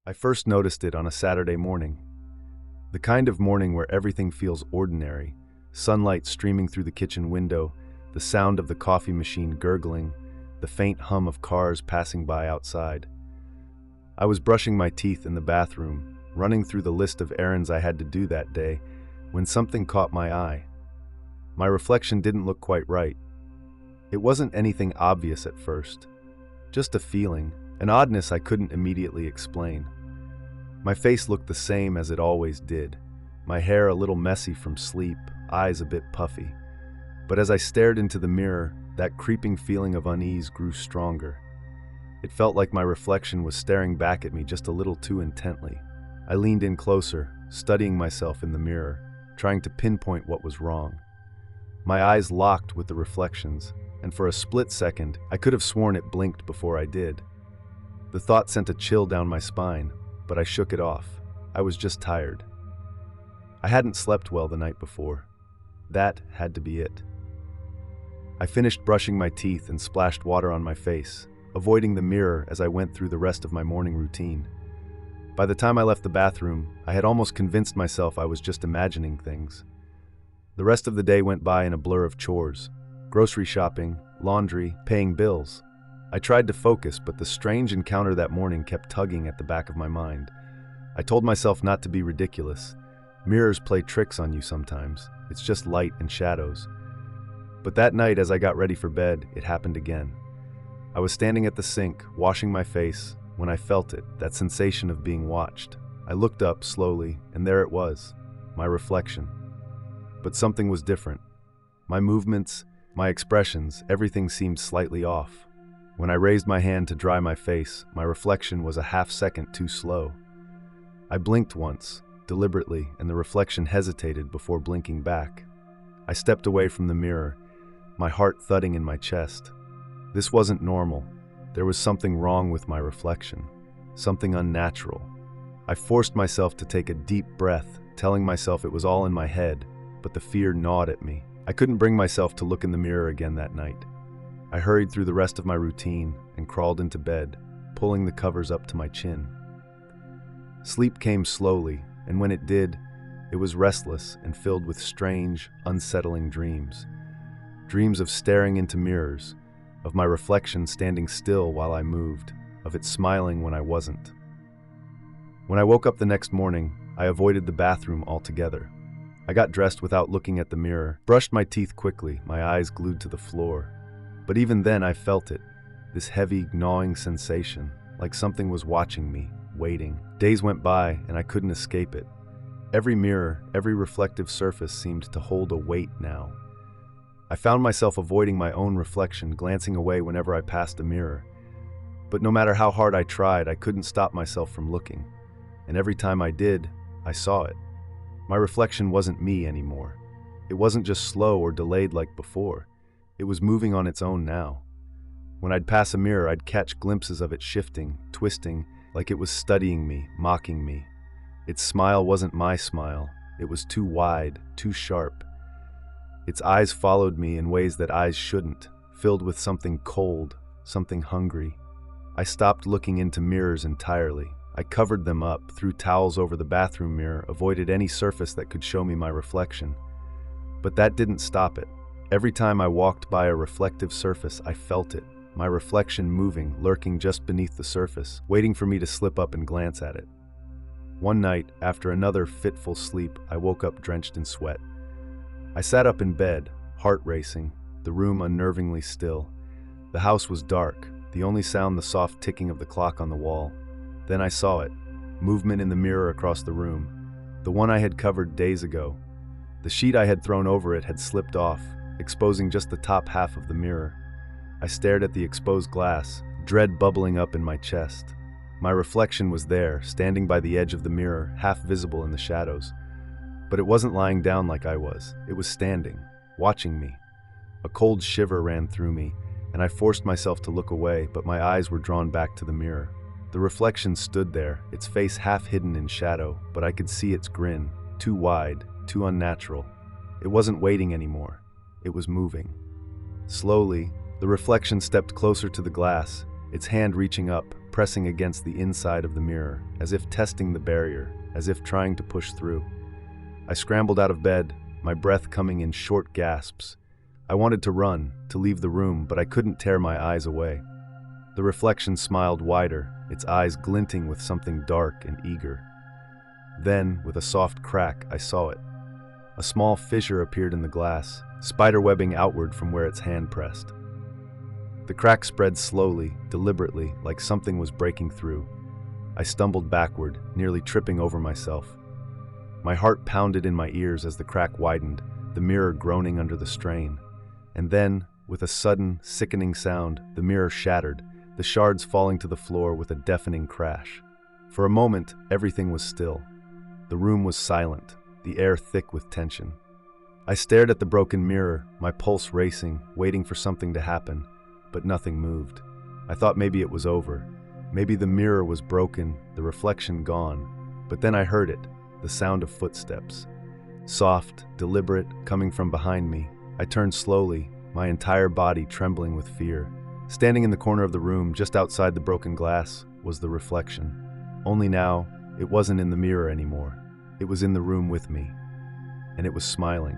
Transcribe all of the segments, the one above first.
I first noticed it on a Saturday morning. The kind of morning where everything feels ordinary, sunlight streaming through the kitchen window, the sound of the coffee machine gurgling, the faint hum of cars passing by outside. I was brushing my teeth in the bathroom, running through the list of errands I had to do that day, when something caught my eye. My reflection didn't look quite right. It wasn't anything obvious at first, just a feeling, an oddness I couldn't immediately explain. My face looked the same as it always did, my hair a little messy from sleep, eyes a bit puffy. But as I stared into the mirror, that creeping feeling of unease grew stronger. It felt like my reflection was staring back at me just a little too intently. I leaned in closer, studying myself in the mirror, trying to pinpoint what was wrong. My eyes locked with the reflections, and for a split second, I could have sworn it blinked before I did. The thought sent a chill down my spine, but I shook it off. I was just tired. I hadn't slept well the night before. That had to be it. I finished brushing my teeth and splashed water on my face, avoiding the mirror as I went through the rest of my morning routine. By the time I left the bathroom, I had almost convinced myself I was just imagining things. The rest of the day went by in a blur of chores: grocery shopping, laundry, paying bills. I tried to focus, but the strange encounter that morning kept tugging at the back of my mind. I told myself not to be ridiculous. Mirrors play tricks on you sometimes. It's just light and shadows. But that night, as I got ready for bed, it happened again. I was standing at the sink, washing my face, when I felt it, that sensation of being watched. I looked up slowly, and there it was, my reflection. But something was different. My movements, my expressions, everything seemed slightly off. When I raised my hand to dry my face, my reflection was a half-second too slow. I blinked once, deliberately, and the reflection hesitated before blinking back. I stepped away from the mirror, my heart thudding in my chest. This wasn't normal. There was something wrong with my reflection, something unnatural. I forced myself to take a deep breath, telling myself it was all in my head, but the fear gnawed at me. I couldn't bring myself to look in the mirror again that night. I hurried through the rest of my routine and crawled into bed, pulling the covers up to my chin. Sleep came slowly, and when it did, it was restless and filled with strange, unsettling dreams. Dreams of staring into mirrors, of my reflection standing still while I moved, of it smiling when I wasn't. When I woke up the next morning, I avoided the bathroom altogether. I got dressed without looking at the mirror, brushed my teeth quickly, my eyes glued to the floor. But even then I felt it, this heavy, gnawing sensation, like something was watching me, waiting. Days went by, and I couldn't escape it. Every mirror, every reflective surface seemed to hold a weight now. I found myself avoiding my own reflection, glancing away whenever I passed a mirror. But no matter how hard I tried, I couldn't stop myself from looking. And every time I did, I saw it. My reflection wasn't me anymore. It wasn't just slow or delayed like before. It was moving on its own now. When I'd pass a mirror, I'd catch glimpses of it shifting, twisting, like it was studying me, mocking me. Its smile wasn't my smile. It was too wide, too sharp. Its eyes followed me in ways that eyes shouldn't, filled with something cold, something hungry. I stopped looking into mirrors entirely. I covered them up, threw towels over the bathroom mirror, avoided any surface that could show me my reflection. But that didn't stop it. Every time I walked by a reflective surface, I felt it, my reflection moving, lurking just beneath the surface, waiting for me to slip up and glance at it. One night, after another fitful sleep, I woke up drenched in sweat. I sat up in bed, heart racing, the room unnervingly still. The house was dark, the only sound the soft ticking of the clock on the wall. Then I saw it, movement in the mirror across the room, the one I had covered days ago. The sheet I had thrown over it had slipped off, exposing just the top half of the mirror. I stared at the exposed glass, dread bubbling up in my chest. My reflection was there, standing by the edge of the mirror, half visible in the shadows. But it wasn't lying down like I was. It was standing, watching me. A cold shiver ran through me, and I forced myself to look away, but my eyes were drawn back to the mirror. The reflection stood there, its face half hidden in shadow, but I could see its grin, too wide, too unnatural. It wasn't waiting anymore. It was moving. Slowly, the reflection stepped closer to the glass, its hand reaching up, pressing against the inside of the mirror, as if testing the barrier, as if trying to push through. I scrambled out of bed, my breath coming in short gasps. I wanted to run, to leave the room, but I couldn't tear my eyes away. The reflection smiled wider, its eyes glinting with something dark and eager. Then, with a soft crack, I saw it. A small fissure appeared in the glass, spiderwebbing outward from where its hand pressed. The crack spread slowly, deliberately, like something was breaking through. I stumbled backward, nearly tripping over myself. My heart pounded in my ears as the crack widened, the mirror groaning under the strain. And then, with a sudden, sickening sound, the mirror shattered, the shards falling to the floor with a deafening crash. For a moment, everything was still. The room was silent, the air thick with tension. I stared at the broken mirror, my pulse racing, waiting for something to happen, but nothing moved. I thought maybe it was over. Maybe the mirror was broken, the reflection gone. But then I heard it, the sound of footsteps. Soft, deliberate, coming from behind me. I turned slowly, my entire body trembling with fear. Standing in the corner of the room, just outside the broken glass, was the reflection. Only now, it wasn't in the mirror anymore. It was in the room with me, and it was smiling.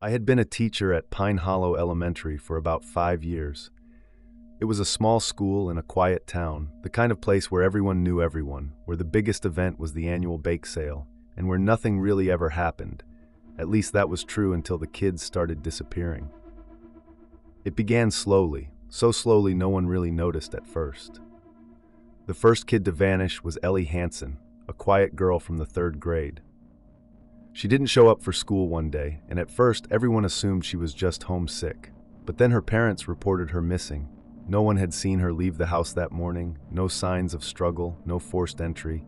I had been a teacher at Pine Hollow Elementary for about 5 years. It was a small school in a quiet town, the kind of place where everyone knew everyone, where the biggest event was the annual bake sale, and where nothing really ever happened. At least that was true until the kids started disappearing. It began slowly, so slowly no one really noticed at first. The first kid to vanish was Ellie Hansen, a quiet girl from the 3rd grade. She didn't show up for school one day, and at first everyone assumed she was just homesick. But then her parents reported her missing. No one had seen her leave the house that morning, no signs of struggle, no forced entry.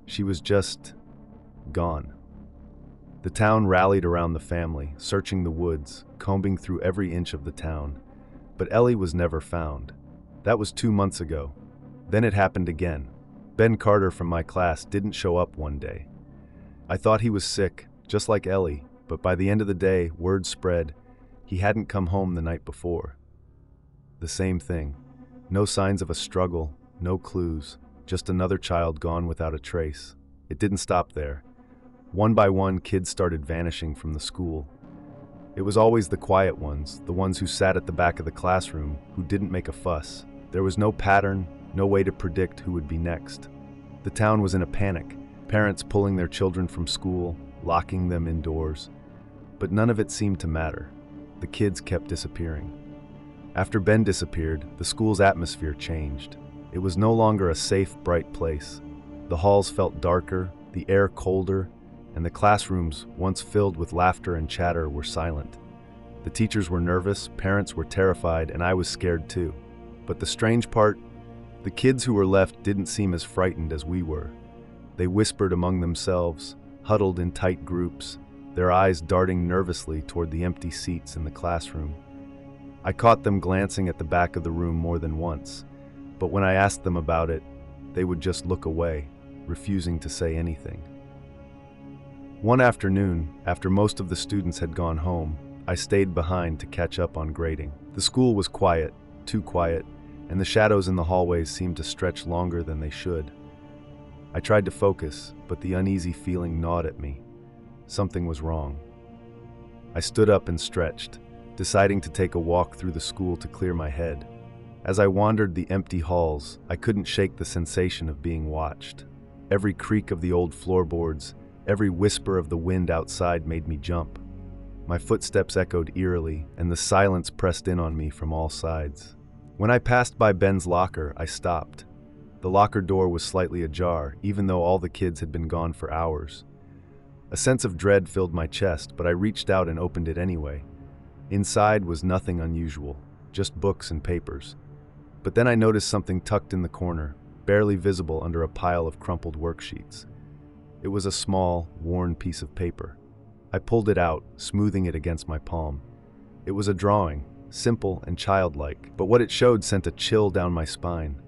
She was just gone. The town rallied around the family, searching the woods, combing through every inch of the town. But Ellie was never found. That was 2 months ago. Then it happened again. Ben Carter from my class didn't show up one day. I thought he was sick, just like Ellie, but by the end of the day, word spread. He hadn't come home the night before. The same thing. No signs of a struggle, no clues, just another child gone without a trace. It didn't stop there. One by one, kids started vanishing from the school. It was always the quiet ones, the ones who sat at the back of the classroom, who didn't make a fuss. There was no pattern, no way to predict who would be next. The town was in a panic, parents pulling their children from school, locking them indoors. But none of it seemed to matter. The kids kept disappearing. After Ben disappeared, the school's atmosphere changed. It was no longer a safe, bright place. The halls felt darker, the air colder, and the classrooms, once filled with laughter and chatter, were silent. The teachers were nervous, parents were terrified, and I was scared too. But the strange part, the kids who were left didn't seem as frightened as we were. They whispered among themselves, huddled in tight groups, their eyes darting nervously toward the empty seats in the classroom. I caught them glancing at the back of the room more than once, but when I asked them about it, they would just look away, refusing to say anything. One afternoon, after most of the students had gone home, I stayed behind to catch up on grading. The school was quiet, too quiet, and the shadows in the hallways seemed to stretch longer than they should. I tried to focus, but the uneasy feeling gnawed at me. Something was wrong. I stood up and stretched, deciding to take a walk through the school to clear my head. As I wandered the empty halls, I couldn't shake the sensation of being watched. Every creak of the old floorboards, every whisper of the wind outside made me jump. My footsteps echoed eerily, and the silence pressed in on me from all sides. When I passed by Ben's locker, I stopped. The locker door was slightly ajar, even though all the kids had been gone for hours. A sense of dread filled my chest, but I reached out and opened it anyway. Inside was nothing unusual, just books and papers. But then I noticed something tucked in the corner, barely visible under a pile of crumpled worksheets. It was a small, worn piece of paper. I pulled it out, smoothing it against my palm. It was a drawing, simple and childlike, but what it showed sent a chill down my spine.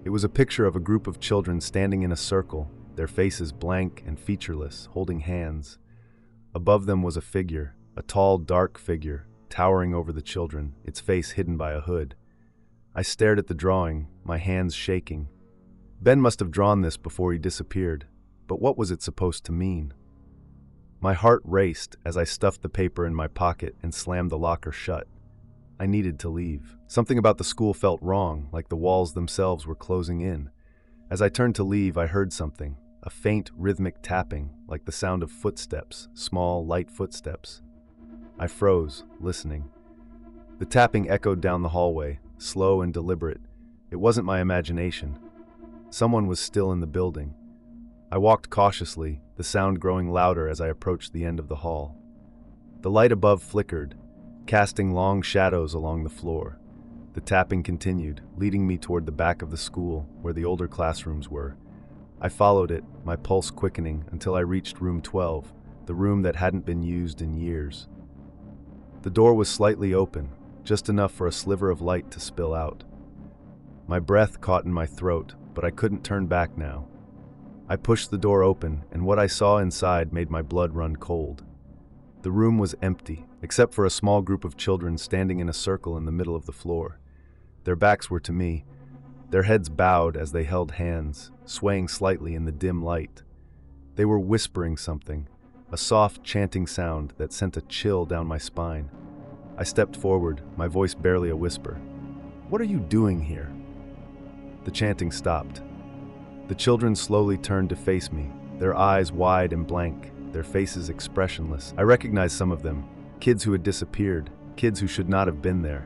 It was a picture of a group of children standing in a circle, their faces blank and featureless, holding hands. Above them was a figure, a tall, dark figure, towering over the children, its face hidden by a hood. I stared at the drawing, my hands shaking. Ben must have drawn this before he disappeared, but what was it supposed to mean? My heart raced as I stuffed the paper in my pocket and slammed the locker shut. I needed to leave. Something about the school felt wrong, like the walls themselves were closing in. As I turned to leave, I heard something, a faint, rhythmic tapping, like the sound of footsteps, small, light footsteps. I froze, listening. The tapping echoed down the hallway, slow and deliberate. It wasn't my imagination. Someone was still in the building. I walked cautiously, the sound growing louder as I approached the end of the hall. The light above flickered, casting long shadows along the floor. The tapping continued, leading me toward the back of the school, where the older classrooms were. I followed it, my pulse quickening, until I reached room 12, the room that hadn't been used in years. The door was slightly open, just enough for a sliver of light to spill out. My breath caught in my throat, but I couldn't turn back now. I pushed the door open, and what I saw inside made my blood run cold. The room was empty, except for a small group of children standing in a circle in the middle of the floor. Their backs were to me, their heads bowed as they held hands, swaying slightly in the dim light. They were whispering something, a soft, chanting sound that sent a chill down my spine. I stepped forward, my voice barely a whisper. "What are you doing here?" The chanting stopped. The children slowly turned to face me, their eyes wide and blank, their faces expressionless. I recognized some of them, kids who had disappeared, kids who should not have been there.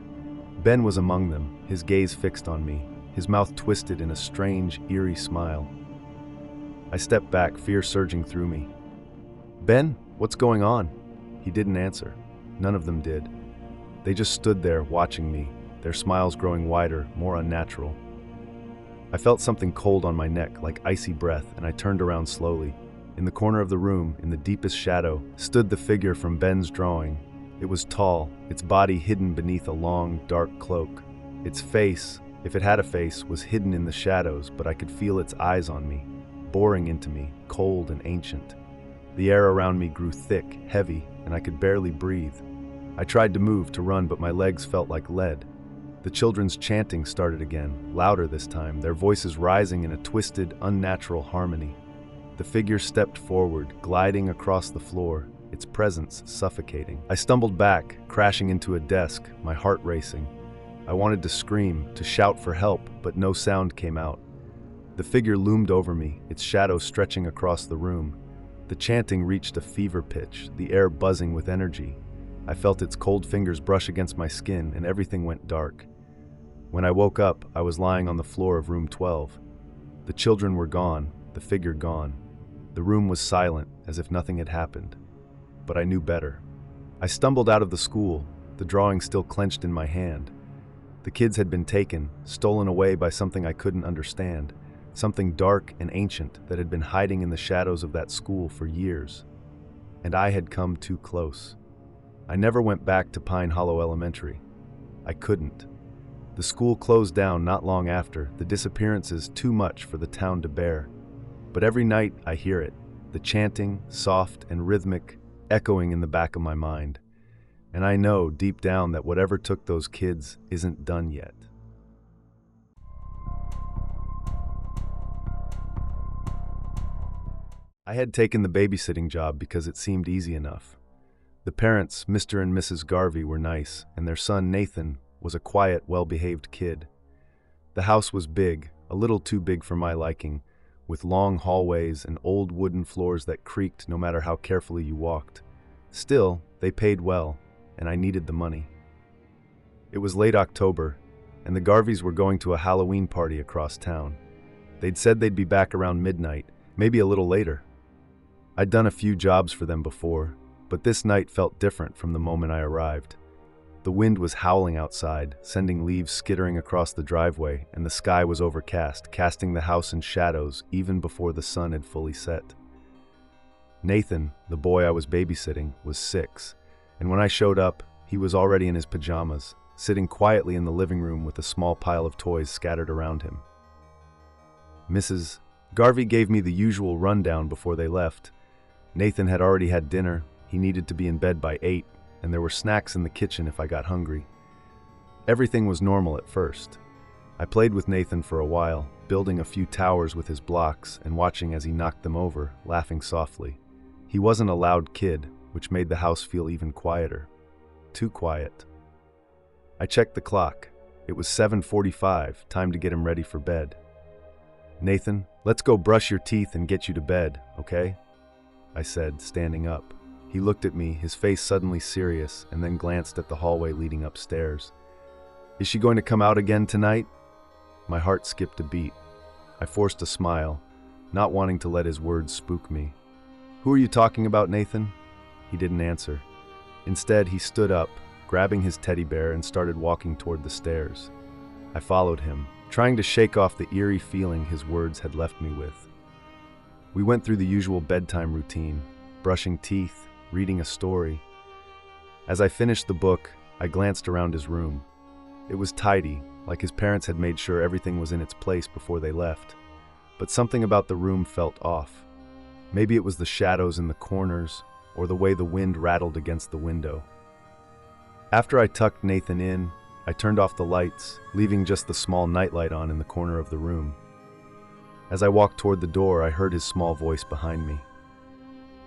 Ben was among them, his gaze fixed on me, his mouth twisted in a strange, eerie smile. I stepped back, fear surging through me. "Ben, what's going on?" He didn't answer. None of them did. They just stood there, watching me, their smiles growing wider, more unnatural. I felt something cold on my neck, like icy breath, and I turned around slowly. In the corner of the room, in the deepest shadow, stood the figure from Ben's drawing. It was tall, its body hidden beneath a long, dark cloak. Its face, if it had a face, was hidden in the shadows, but I could feel its eyes on me, boring into me, cold and ancient. The air around me grew thick, heavy, and I could barely breathe. I tried to move, to run, but my legs felt like lead. The children's chanting started again, louder this time, their voices rising in a twisted, unnatural harmony. The figure stepped forward, gliding across the floor, its presence suffocating. I stumbled back, crashing into a desk, my heart racing. I wanted to scream, to shout for help, but no sound came out. The figure loomed over me, its shadow stretching across the room. The chanting reached a fever pitch, the air buzzing with energy. I felt its cold fingers brush against my skin, and everything went dark. When I woke up, I was lying on the floor of room 12. The children were gone, the figure gone. The room was silent, as if nothing had happened. But I knew better. I stumbled out of the school, the drawing still clenched in my hand. The kids had been taken, stolen away by something I couldn't understand, something dark and ancient that had been hiding in the shadows of that school for years. And I had come too close. I never went back to Pine Hollow Elementary. I couldn't. The school closed down not long after, the disappearances too much for the town to bear. But every night I hear it, the chanting, soft and rhythmic, echoing in the back of my mind. And I know deep down that whatever took those kids isn't done yet. I had taken the babysitting job because it seemed easy enough. The parents, Mr. and Mrs. Garvey, were nice, and their son Nathan was a quiet, well-behaved kid. The house was big, a little too big for my liking, with long hallways and old wooden floors that creaked no matter how carefully you walked. Still, they paid well, and I needed the money. It was late October, and the Garveys were going to a Halloween party across town. They'd said they'd be back around midnight, maybe a little later. I'd done a few jobs for them before, but this night felt different from the moment I arrived. The wind was howling outside, sending leaves skittering across the driveway, and the sky was overcast, casting the house in shadows even before the sun had fully set. Nathan, the boy I was babysitting, was 6, and when I showed up, he was already in his pajamas, sitting quietly in the living room with a small pile of toys scattered around him. Mrs. Garvey gave me the usual rundown before they left. Nathan had already had dinner, he needed to be in bed by 8, and there were snacks in the kitchen if I got hungry. Everything was normal at first. I played with Nathan for a while, building a few towers with his blocks and watching as he knocked them over, laughing softly. He wasn't a loud kid, which made the house feel even quieter. Too quiet. I checked the clock. It was 7:45, time to get him ready for bed. "Nathan, let's go brush your teeth and get you to bed, okay?" I said, standing up. He looked at me, his face suddenly serious, and then glanced at the hallway leading upstairs. "Is she going to come out again tonight?" My heart skipped a beat. I forced a smile, not wanting to let his words spook me. "Who are you talking about, Nathan?" He didn't answer. Instead, he stood up, grabbing his teddy bear, and started walking toward the stairs. I followed him, trying to shake off the eerie feeling his words had left me with. We went through the usual bedtime routine, brushing teeth, reading a story. As I finished the book, I glanced around his room. It was tidy, like his parents had made sure everything was in its place before they left. But something about the room felt off. Maybe it was the shadows in the corners, or the way the wind rattled against the window. After I tucked Nathan in, I turned off the lights, leaving just the small nightlight on in the corner of the room. As I walked toward the door, I heard his small voice behind me.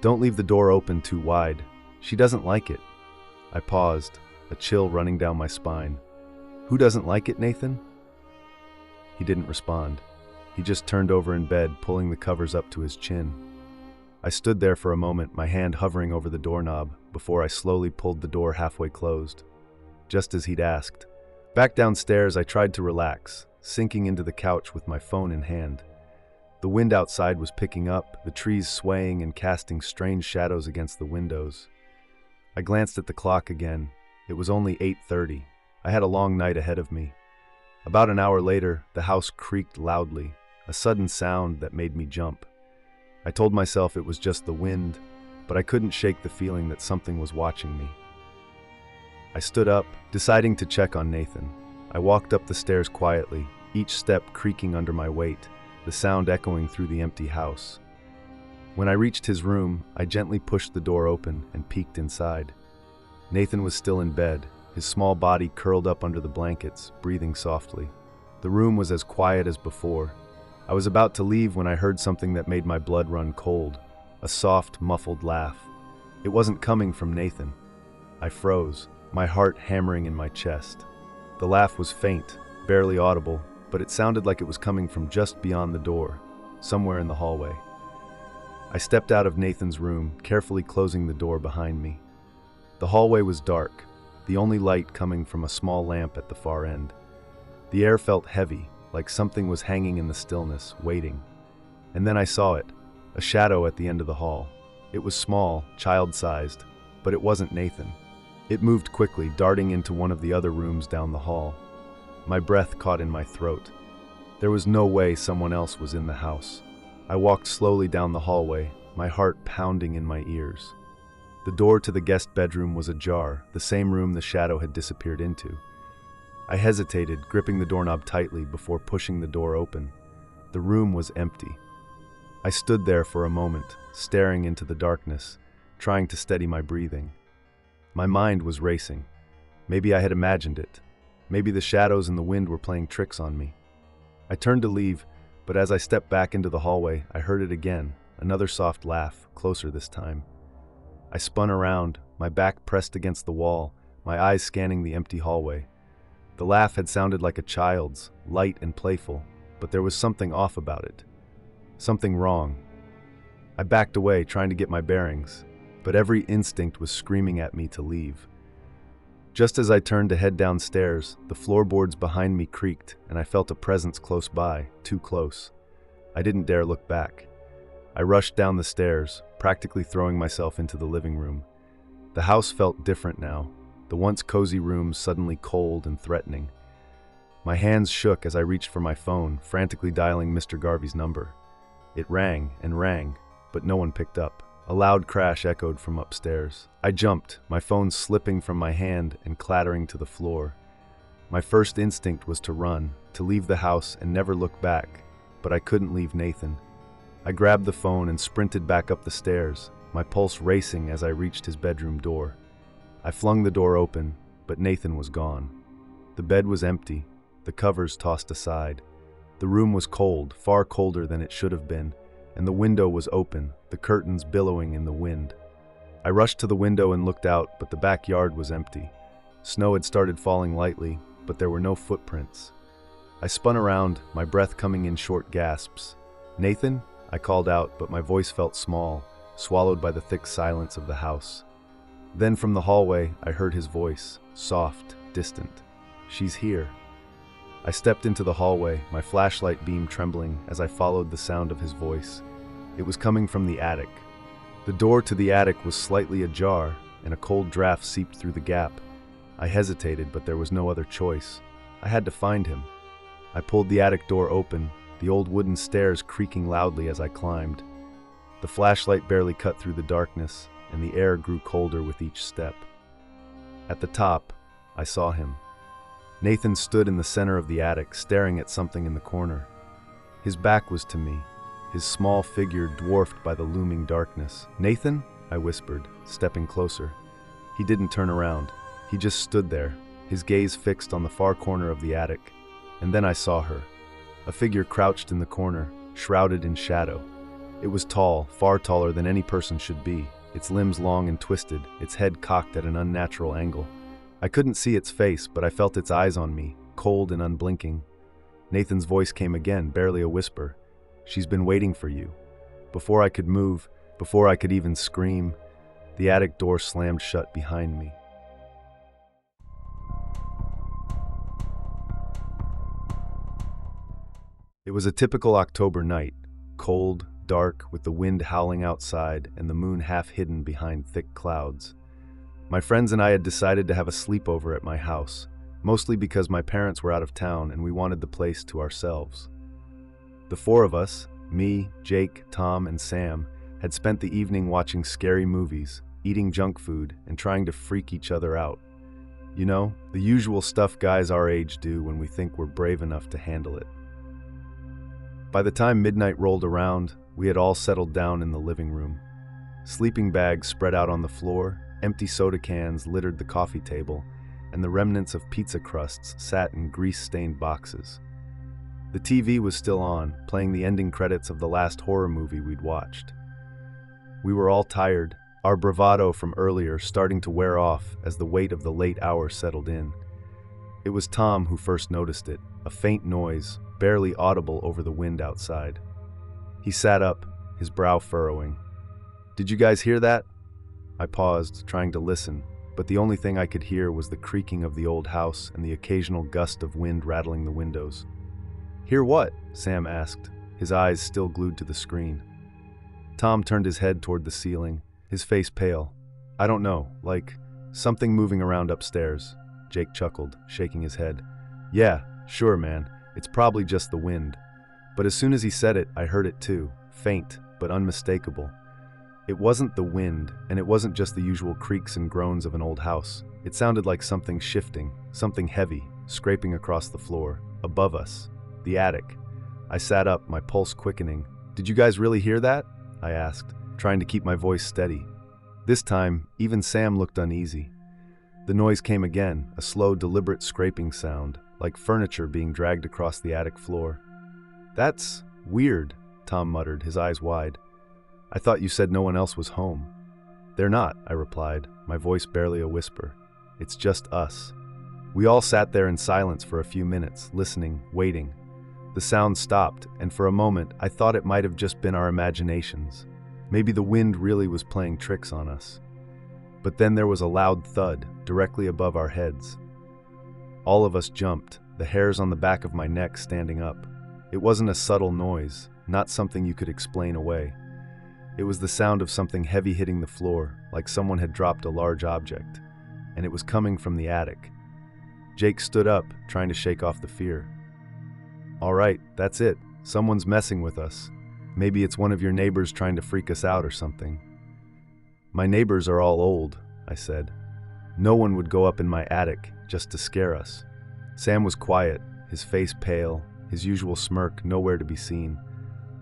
"Don't leave the door open too wide. She doesn't like it." I paused, a chill running down my spine. "Who doesn't like it, Nathan?" He didn't respond. He just turned over in bed, pulling the covers up to his chin. I stood there for a moment, my hand hovering over the doorknob, before I slowly pulled the door halfway closed, just as he'd asked. Back downstairs, I tried to relax, sinking into the couch with my phone in hand. The wind outside was picking up, the trees swaying and casting strange shadows against the windows. I glanced at the clock again. It was only 8:30. I had a long night ahead of me. About an hour later, the house creaked loudly, a sudden sound that made me jump. I told myself it was just the wind, but I couldn't shake the feeling that something was watching me. I stood up, deciding to check on Nathan. I walked up the stairs quietly, each step creaking under my weight, the sound echoing through the empty house. When I reached his room, I gently pushed the door open and peeked inside. Nathan was still in bed, his small body curled up under the blankets, breathing softly. The room was as quiet as before. I was about to leave when I heard something that made my blood run cold, a soft, muffled laugh. It wasn't coming from Nathan. I froze, my heart hammering in my chest. The laugh was faint, barely audible, but it sounded like it was coming from just beyond the door, somewhere in the hallway. I stepped out of Nathan's room, carefully closing the door behind me. The hallway was dark, the only light coming from a small lamp at the far end. The air felt heavy, like something was hanging in the stillness, waiting. And then I saw it, a shadow at the end of the hall. It was small, child-sized, but it wasn't Nathan. It moved quickly, darting into one of the other rooms down the hall. My breath caught in my throat. There was no way someone else was in the house. I walked slowly down the hallway, my heart pounding in my ears. The door to the guest bedroom was ajar, the same room the shadow had disappeared into. I hesitated, gripping the doorknob tightly before pushing the door open. The room was empty. I stood there for a moment, staring into the darkness, trying to steady my breathing. My mind was racing. Maybe I had imagined it. Maybe the shadows and the wind were playing tricks on me. I turned to leave, but as I stepped back into the hallway, I heard it again, another soft laugh, closer this time. I spun around, my back pressed against the wall, my eyes scanning the empty hallway. The laugh had sounded like a child's, light and playful, but there was something off about it. Something wrong. I backed away, trying to get my bearings, but every instinct was screaming at me to leave. Just as I turned to head downstairs, the floorboards behind me creaked, and I felt a presence close by, too close. I didn't dare look back. I rushed down the stairs, practically throwing myself into the living room. The house felt different now, the once cozy rooms suddenly cold and threatening. My hands shook as I reached for my phone, frantically dialing Mr. Garvey's number. It rang and rang, but no one picked up. A loud crash echoed from upstairs. I jumped, my phone slipping from my hand and clattering to the floor. My first instinct was to run, to leave the house and never look back, but I couldn't leave Nathan. I grabbed the phone and sprinted back up the stairs, my pulse racing as I reached his bedroom door. I flung the door open, but Nathan was gone. The bed was empty, the covers tossed aside. The room was cold, far colder than it should have been, and the window was open, the curtains billowing in the wind. I rushed to the window and looked out, but the backyard was empty. Snow had started falling lightly, but there were no footprints. I spun around, my breath coming in short gasps. "Nathan?" I called out, but my voice felt small, swallowed by the thick silence of the house. Then from the hallway, I heard his voice, soft, distant. "She's here." I stepped into the hallway, my flashlight beam trembling as I followed the sound of his voice. It was coming from the attic. The door to the attic was slightly ajar, and a cold draft seeped through the gap. I hesitated, but there was no other choice. I had to find him. I pulled the attic door open, the old wooden stairs creaking loudly as I climbed. The flashlight barely cut through the darkness, and the air grew colder with each step. At the top, I saw him. Nathan stood in the center of the attic, staring at something in the corner. His back was to me, his small figure dwarfed by the looming darkness. "Nathan?" I whispered, stepping closer. He didn't turn around. He just stood there, his gaze fixed on the far corner of the attic. And then I saw her. A figure crouched in the corner, shrouded in shadow. It was tall, far taller than any person should be, its limbs long and twisted, its head cocked at an unnatural angle. I couldn't see its face, but I felt its eyes on me, cold and unblinking. Nathan's voice came again, barely a whisper. "She's been waiting for you." Before I could move, before I could even scream, the attic door slammed shut behind me. It was a typical October night, cold, dark, with the wind howling outside and the moon half hidden behind thick clouds. My friends and I had decided to have a sleepover at my house, mostly because my parents were out of town and we wanted the place to ourselves. The four of us, me, Jake, Tom, and Sam, had spent the evening watching scary movies, eating junk food, and trying to freak each other out. You know, the usual stuff guys our age do when we think we're brave enough to handle it. By the time midnight rolled around, we had all settled down in the living room. Sleeping bags spread out on the floor, empty soda cans littered the coffee table, and the remnants of pizza crusts sat in grease-stained boxes. The TV was still on, playing the ending credits of the last horror movie we'd watched. We were all tired, our bravado from earlier starting to wear off as the weight of the late hour settled in. It was Tom who first noticed it, a faint noise, barely audible over the wind outside. He sat up, his brow furrowing. "Did you guys hear that?" I paused, trying to listen, but the only thing I could hear was the creaking of the old house and the occasional gust of wind rattling the windows. "Hear what?" Sam asked, his eyes still glued to the screen. Tom turned his head toward the ceiling, his face pale. "I don't know, like something moving around upstairs." Jake chuckled, shaking his head. "Yeah, sure, man. It's probably just the wind." But as soon as he said it, I heard it too, faint but unmistakable. It wasn't the wind, and it wasn't just the usual creaks and groans of an old house. It sounded like something shifting, something heavy, scraping across the floor, above us, the attic. I sat up, my pulse quickening. "Did you guys really hear that?" I asked, trying to keep my voice steady. This time, even Sam looked uneasy. The noise came again, a slow, deliberate scraping sound, like furniture being dragged across the attic floor. "That's weird," Tom muttered, his eyes wide. "I thought you said no one else was home." "They're not," I replied, my voice barely a whisper. "It's just us." We all sat there in silence for a few minutes, listening, waiting. The sound stopped, and for a moment I thought it might have just been our imaginations. Maybe the wind really was playing tricks on us. But then there was a loud thud, directly above our heads. All of us jumped, the hairs on the back of my neck standing up. It wasn't a subtle noise, not something you could explain away. It was the sound of something heavy hitting the floor, like someone had dropped a large object. And it was coming from the attic. Jake stood up, trying to shake off the fear. "All right, that's it. Someone's messing with us. Maybe it's one of your neighbors trying to freak us out or something." "My neighbors are all old," I said. "No one would go up in my attic just to scare us." Sam was quiet, his face pale, his usual smirk nowhere to be seen.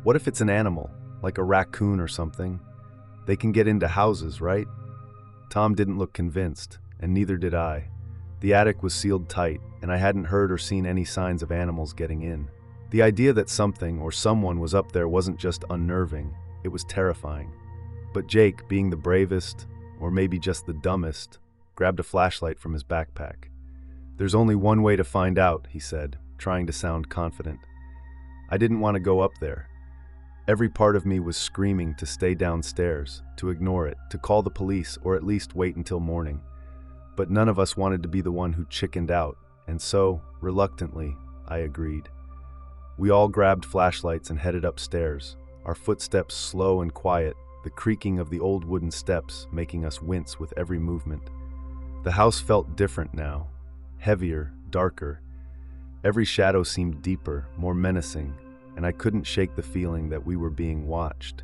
"What if it's an animal, like a raccoon or something? They can get into houses, right?" Tom didn't look convinced, and neither did I. The attic was sealed tight, and I hadn't heard or seen any signs of animals getting in. The idea that something or someone was up there wasn't just unnerving, it was terrifying. But Jake, being the bravest, or maybe just the dumbest, grabbed a flashlight from his backpack. "There's only one way to find out," he said, trying to sound confident. I didn't want to go up there. Every part of me was screaming to stay downstairs, to ignore it, to call the police, or at least wait until morning. But none of us wanted to be the one who chickened out, and so, reluctantly, I agreed. We all grabbed flashlights and headed upstairs, our footsteps slow and quiet, the creaking of the old wooden steps making us wince with every movement. The house felt different now, heavier, darker. Every shadow seemed deeper, more menacing, and I couldn't shake the feeling that we were being watched.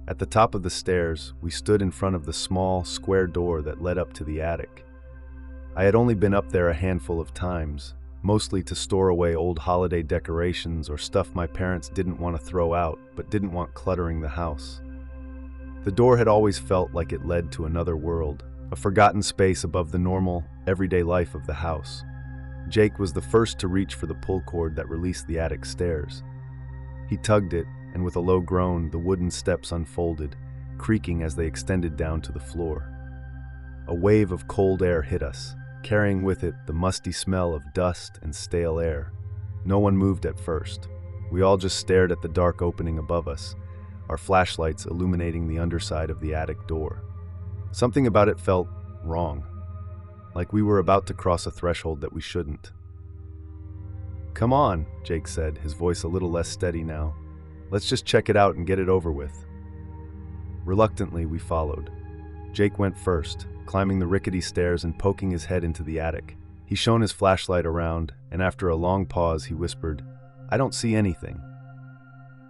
At the top of the stairs, we stood in front of the small, square door that led up to the attic. I had only been up there a handful of times, mostly to store away old holiday decorations or stuff my parents didn't want to throw out but didn't want cluttering the house. The door had always felt like it led to another world, a forgotten space above the normal, everyday life of the house. Jake was the first to reach for the pull cord that released the attic stairs. He tugged it, and with a low groan, the wooden steps unfolded, creaking as they extended down to the floor. A wave of cold air hit us, carrying with it the musty smell of dust and stale air. No one moved at first. We all just stared at the dark opening above us, our flashlights illuminating the underside of the attic door. Something about it felt wrong, like we were about to cross a threshold that we shouldn't. "Come on," Jake said, his voice a little less steady now. "Let's just check it out and get it over with." Reluctantly, we followed. Jake went first, climbing the rickety stairs and poking his head into the attic. He shone his flashlight around, and after a long pause, he whispered, "I don't see anything."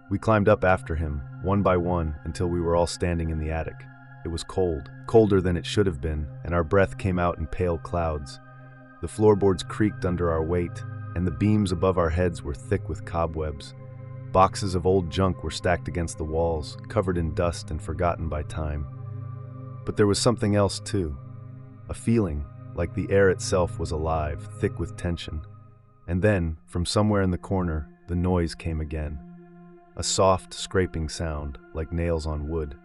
We climbed up after him, one by one, until we were all standing in the attic. It was cold, colder than it should have been, and our breath came out in pale clouds. The floorboards creaked under our weight, and the beams above our heads were thick with cobwebs. Boxes of old junk were stacked against the walls, covered in dust and forgotten by time. But there was something else too. A feeling, like the air itself was alive, thick with tension. And then, from somewhere in the corner, the noise came again. A soft, scraping sound, like nails on wood.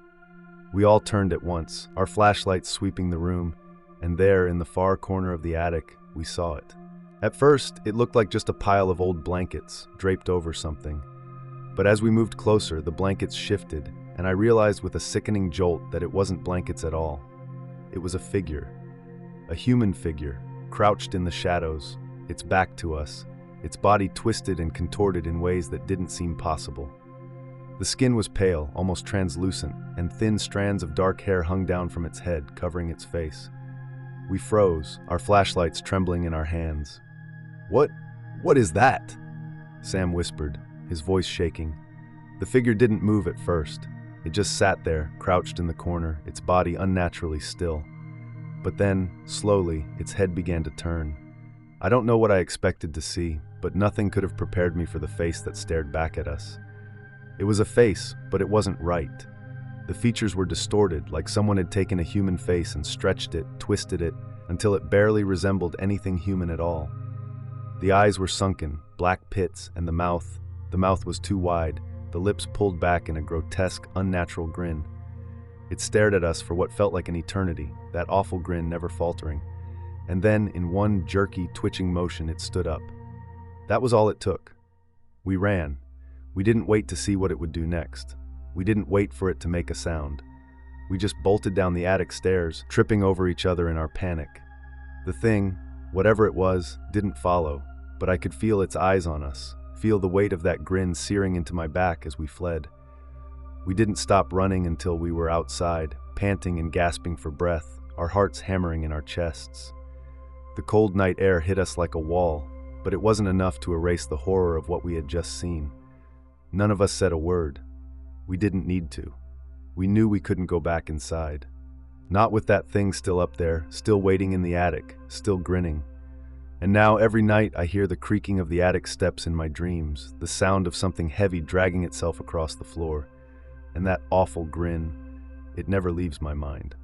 We all turned at once, our flashlights sweeping the room, and there, in the far corner of the attic, we saw it. At first, it looked like just a pile of old blankets, draped over something. But as we moved closer, the blankets shifted, and I realized with a sickening jolt that it wasn't blankets at all. It was a figure. A human figure, crouched in the shadows, its back to us, its body twisted and contorted in ways that didn't seem possible. The skin was pale, almost translucent, and thin strands of dark hair hung down from its head, covering its face. We froze, our flashlights trembling in our hands. What is that?" Sam whispered, his voice shaking. The figure didn't move at first. It just sat there, crouched in the corner, its body unnaturally still. But then, slowly, its head began to turn. I don't know what I expected to see, but nothing could have prepared me for the face that stared back at us. It was a face, but it wasn't right. The features were distorted, like someone had taken a human face and stretched it, twisted it, until it barely resembled anything human at all. The eyes were sunken, black pits, and the mouth was too wide, the lips pulled back in a grotesque, unnatural grin. It stared at us for what felt like an eternity, that awful grin never faltering. And then, in one jerky, twitching motion, it stood up. That was all it took. We ran. We didn't wait to see what it would do next. We didn't wait for it to make a sound. We just bolted down the attic stairs, tripping over each other in our panic. The thing, whatever it was, didn't follow, but I could feel its eyes on us, feel the weight of that grin searing into my back as we fled. We didn't stop running until we were outside, panting and gasping for breath, our hearts hammering in our chests. The cold night air hit us like a wall, but it wasn't enough to erase the horror of what we had just seen. None of us said a word. We didn't need to. We knew we couldn't go back inside. Not with that thing still up there, still waiting in the attic, still grinning. And now every night I hear the creaking of the attic steps in my dreams, the sound of something heavy dragging itself across the floor. And that awful grin, it never leaves my mind.